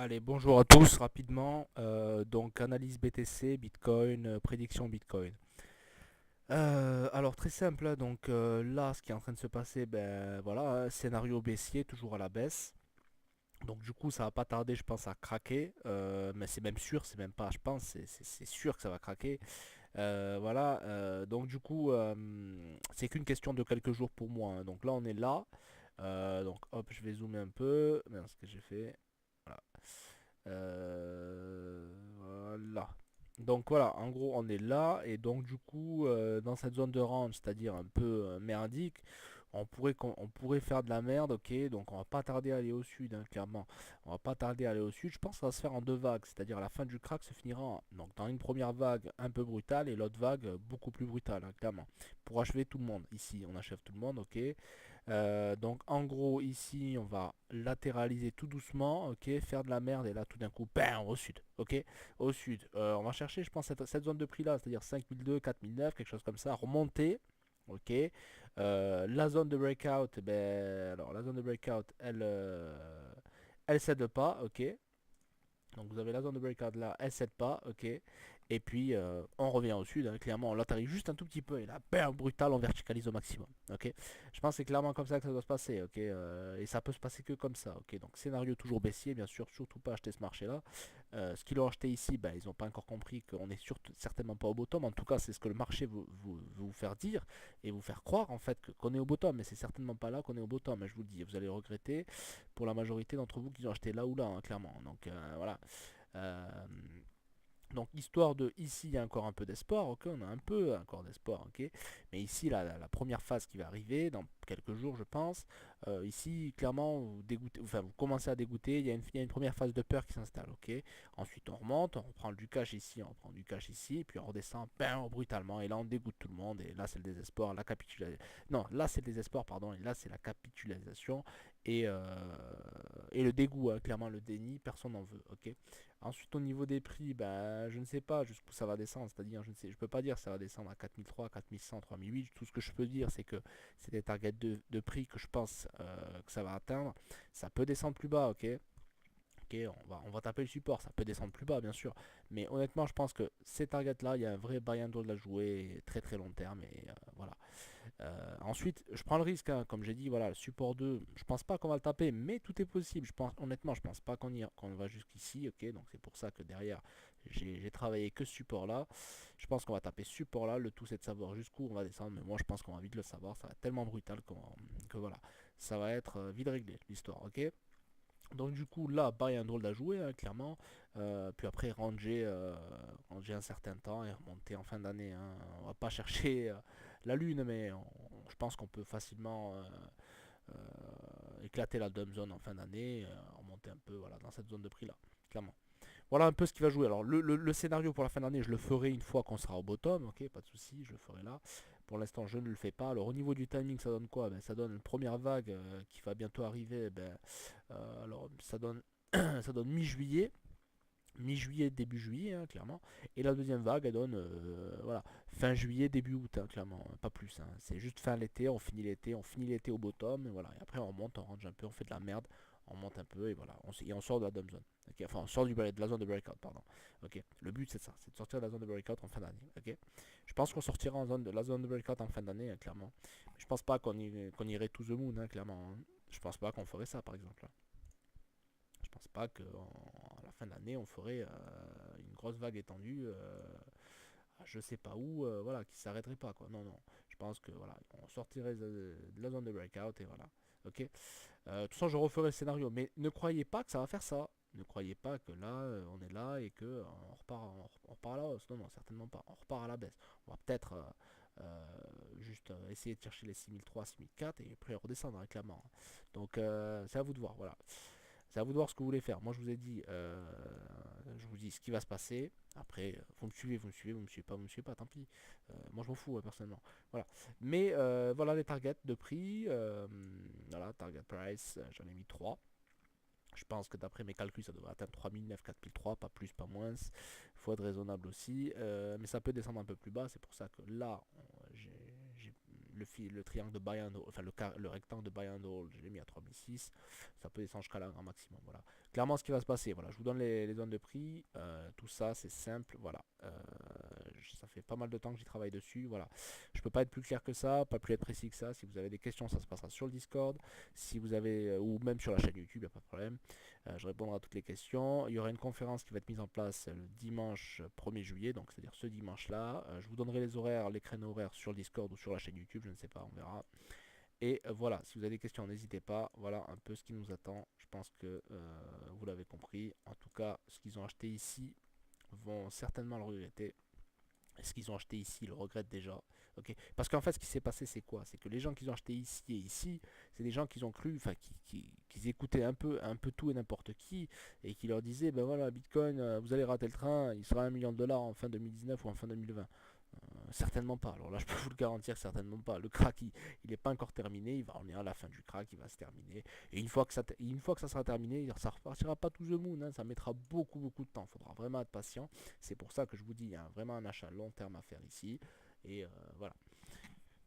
Allez, bonjour à tous, rapidement. Donc, analyse BTC, Bitcoin, prédiction Bitcoin. Alors, très simple, hein, donc là, ce qui est en train de se passer, ben voilà, hein, scénario baissier, toujours à la baisse. Donc, du coup, ça va pas tarder, je pense, à craquer. Mais c'est même sûr, c'est même pas, je pense, c'est sûr que ça va craquer. Voilà, donc du coup, c'est qu'une question de quelques jours pour moi, hein. Donc là, on est là. Donc, hop, je vais zoomer un peu. Merde, ce que j'ai fait. Voilà. Voilà. Donc voilà, en gros on est là et donc du coup dans cette zone de range, c'est-à-dire un peu merdique, on pourrait faire de la merde, ok, donc on va pas tarder à aller au sud, hein, clairement. On va pas tarder à aller au sud, je pense que ça va se faire en deux vagues, c'est-à-dire à la fin du crack se finira donc dans une première vague un peu brutale et l'autre vague beaucoup plus brutale, hein, clairement. Pour achever tout le monde, ici on achève tout le monde, ok. Donc en gros ici on va latéraliser tout doucement, ok, faire de la merde et là tout d'un coup, bam, au sud, ok, au sud. On va chercher je pense cette zone de prix là, c'est-à-dire 5002, 4009, quelque chose comme ça, remonter, ok. La zone de breakout, ben alors la zone de breakout, elle cède pas, ok. Donc vous avez la zone de breakout là, elle cède pas, ok. Et puis on revient au sud, hein, clairement on l'atterrit juste un tout petit peu et là, bam, brutal, on verticalise au maximum, ok. Je pense que c'est clairement comme ça que ça doit se passer, ok. Et ça peut se passer que comme ça, ok. Donc scénario toujours baissier, bien sûr, surtout pas acheter ce marché là. Ce qu'ils ont acheté ici, bah, ils n'ont pas encore compris qu'on est certainement pas au bottom. En tout cas, c'est ce que le marché veut vous faire dire et vous faire croire en fait qu'on est au bottom. Mais c'est certainement pas là qu'on est au bottom, hein, je vous le dis. Vous allez le regretter pour la majorité d'entre vous qui ont acheté là ou là, hein, clairement. Donc voilà. Euh, donc histoire de ici il y a encore un peu d'espoir, ok, on a un peu encore d'espoir, ok, mais ici la première phase qui va arriver dans quelques jours je pense, ici clairement vous dégoûtez, enfin vous commencez à dégoûter, il y a une première phase de peur qui s'installe, ok, ensuite on remonte, on reprend du cash ici, on reprend du cash ici, et puis on redescend bam, brutalement, et là on dégoûte tout le monde, et là c'est le désespoir, la capitulation, non là c'est le désespoir pardon, et là c'est la capitulation, et, euh, et le dégoût, hein, clairement le déni, personne n'en veut, ok. Ensuite, au niveau des prix, bah, je ne sais pas jusqu'où ça va descendre. C'est-à-dire, je peux pas dire que ça va descendre à 4003, 4100, 3008. Tout ce que je peux dire, c'est que c'est des targets de prix que je pense que ça va atteindre. Ça peut descendre plus bas, ok. Ok, on va taper le support, ça peut descendre plus bas bien sûr, mais honnêtement je pense que ces targets là, il y a un vrai buy and hold à jouer très très long terme et voilà. Ensuite, je prends le risque, hein, comme j'ai dit, voilà, le support 2, je pense pas qu'on va le taper, mais tout est possible. Honnêtement, je pense pas qu'on va jusqu'ici, ok. Donc c'est pour ça que derrière, j'ai travaillé que ce support là. Je pense qu'on va taper ce support là. Le tout c'est de savoir jusqu'où on va descendre, mais moi je pense qu'on va vite le savoir. Ça va être tellement brutal que voilà, ça va être vite réglé l'histoire, ok. Donc du coup là, buy un drôle à jouer, hein, clairement. Puis après ranger un certain temps et remonter en fin d'année, hein. On va pas chercher la lune, mais je pense qu'on peut facilement éclater la dump zone en fin d'année, remonter un peu voilà, dans cette zone de prix là, clairement. Voilà un peu ce qui va jouer. Alors le scénario pour la fin d'année, je le ferai une fois qu'on sera au bottom, ok, pas de souci, je le ferai là. Pour l'instant, je ne le fais pas. Alors au niveau du timing, ça donne quoi? Ben, ça donne une première vague qui va bientôt arriver. Ben, alors ça donne ça donne mi-juillet, mi-juillet, début juillet, hein, clairement. Et la deuxième vague, elle donne voilà, fin juillet, début août, hein, clairement, pas plus, hein. C'est juste fin l'été, on finit l'été au bottom, et voilà. Et après, on monte, on range un peu, on fait de la merde, on monte un peu, et voilà. Et on sort de la dump zone. Okay, enfin, on sort de la zone de breakout, pardon. Ok. Le but, c'est ça, c'est de sortir de la zone de breakout en fin d'année. Ok. Je pense qu'on sortira de la zone de breakout en fin d'année, hein, clairement. Mais je pense pas qu'on irait to the moon, hein, clairement, hein. Je pense pas qu'on ferait ça, par exemple, hein. Je pense pas qu'à la fin de l'année, on ferait une grosse vague étendue, je sais pas où, voilà, qui s'arrêterait pas, quoi. Non, non. Je pense que voilà, on sortirait de la zone de breakout et voilà. Ok. De toute façon, je referai le scénario, mais ne croyez pas que ça va faire ça. Ne croyez pas que là, on est là et que on repart à la hausse. Non, non, certainement pas. On repart à la baisse. On va peut-être juste essayer de chercher les 6003, 6004 et après redescendre, hein, clairement. Donc, c'est à vous de voir. Voilà. C'est à vous de voir ce que vous voulez faire. Moi, je vous dis ce qui va se passer. Après, vous me suivez, vous me suivez, vous me suivez pas, vous me suivez pas, tant pis. Moi, je m'en fous, personnellement. Voilà. Mais voilà les targets de prix. Voilà, target price, j'en ai mis 3. Je pense que d'après mes calculs, ça devrait atteindre 3009, 4003, pas plus, pas moins. Il faut être raisonnable aussi. Mais ça peut descendre un peu plus bas. C'est pour ça que là, j'ai le triangle de buy and hold, enfin le rectangle de buy and hold, je l'ai mis à 3006, ça peut descendre jusqu'à là un maximum, voilà. Clairement ce qui va se passer, voilà, je vous donne les zones de prix, tout ça c'est simple, voilà. Ça fait pas mal de temps que j'y travaille dessus, voilà. Je peux pas être plus clair que ça, pas plus être précis que ça. Si vous avez des questions, ça se passera sur le Discord, si vous avez, ou même sur la chaîne YouTube, il n'y a pas de problème. Je répondrai à toutes les questions. Il y aura une conférence qui va être mise en place le dimanche 1er juillet, donc c'est-à-dire ce dimanche-là. Je vous donnerai les horaires, les créneaux horaires sur le Discord ou sur la chaîne YouTube, je ne sais pas, on verra. Et voilà, si vous avez des questions, n'hésitez pas. Voilà un peu ce qui nous attend. Je pense que vous l'avez compris. En tout cas, ce qu'ils ont acheté ici vont certainement le regretter. Ce qu'ils ont acheté ici, ils le regrettent déjà. Ok. Parce qu'en fait, ce qui s'est passé, c'est quoi? C'est que les gens qui ont acheté ici et ici, c'est des gens qui ont cru, enfin, qui écoutaient un peu tout et n'importe qui, et qui leur disaient, ben voilà, Bitcoin, vous allez rater le train, il sera 1 million de dollars en fin 2019 ou en fin 2020. Certainement pas. Alors là, je peux vous le garantir, certainement pas. Le crack, il n'est pas encore terminé. Il va en venir à la fin du crack, il va se terminer. Et une fois que ça sera terminé, ça repartira pas tout the moon, hein. Ça mettra beaucoup, beaucoup de temps. Il faudra vraiment être patient. C'est pour ça que je vous dis, il y a vraiment un achat long terme à faire ici. Et voilà.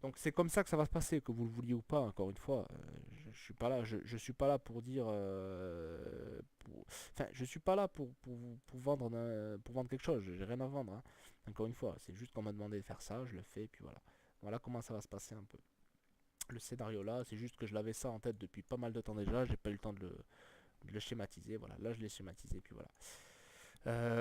Donc c'est comme ça que ça va se passer, que vous le vouliez ou pas, encore une fois. Je suis pas là, je suis pas là pour dire, enfin, je suis pas là pour vendre, pour vendre quelque chose. J'ai rien à vendre, hein. Encore une fois, c'est juste qu'on m'a demandé de faire ça, je le fais, et puis voilà. Voilà comment ça va se passer un peu. Le scénario là, c'est juste que je l'avais ça en tête depuis pas mal de temps déjà. J'ai pas eu le temps de le schématiser. Voilà, là je l'ai schématisé, puis voilà.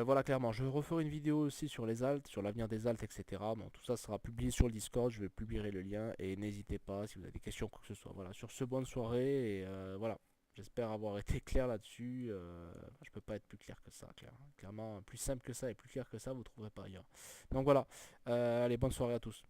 Voilà, clairement, je referai une vidéo aussi sur les alts, sur l'avenir des alts, etc. Bon, tout ça sera publié sur le Discord, je vais publier le lien et n'hésitez pas si vous avez des questions, quoi que ce soit. Voilà, sur ce, bonne soirée et voilà, j'espère avoir été clair là-dessus. Je peux pas être plus clair que ça, clairement, plus simple que ça et plus clair que ça, vous ne trouverez pas ailleurs. Donc voilà, allez, bonne soirée à tous.